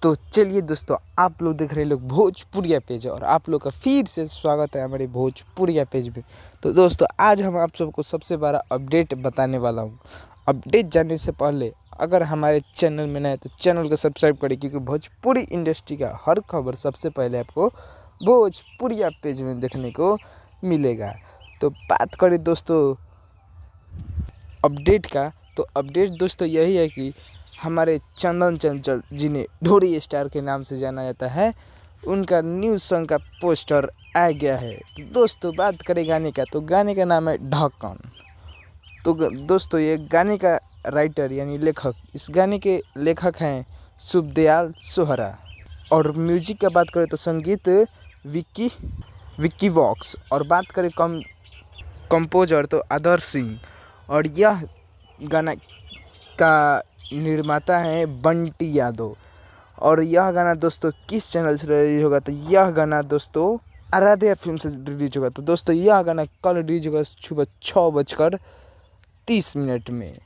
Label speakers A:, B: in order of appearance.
A: तो चलिए दोस्तों, आप लोग देख रहे लोग भोजपुरिया पेज और आप लोग का फिर से स्वागत है हमारे भोजपुरिया पेज में। तो दोस्तों, आज हम आप सबको सबसे बड़ा अपडेट बताने वाला हूँ। अपडेट जानने से पहले अगर हमारे चैनल में नए तो चैनल को सब्सक्राइब करें, क्योंकि भोजपुरी इंडस्ट्री का हर खबर सबसे पहले आपको भोजपुरिया पेज में देखने को मिलेगा। तो बात करें दोस्तों अपडेट का, तो अपडेट दोस्तों यही है कि हमारे चंदन चंचल, जिन्हें ढोरी स्टार के नाम से जाना जाता है, उनका न्यू सॉन्ग का पोस्टर आ गया है। तो दोस्तों बात करें गाने का, तो गाने का नाम है ढक्कन। तो दोस्तों ये गाने का राइटर यानी लेखक, इस गाने के लेखक हैं शुभदयाल सोहरा। और म्यूजिक का बात करें तो संगीत विक्की वॉक्स। और बात करें कंपोजर तो आदर्श सिंह। और यह गाना का निर्माता है बंटी यादव। और यह गाना दोस्तों किस चैनल से रिलीज होगा, तो यह गाना दोस्तों आराध्या फिल्म से रिलीज होगा। तो दोस्तों यह गाना कल रिलीज होगा सुबह 6:30 में।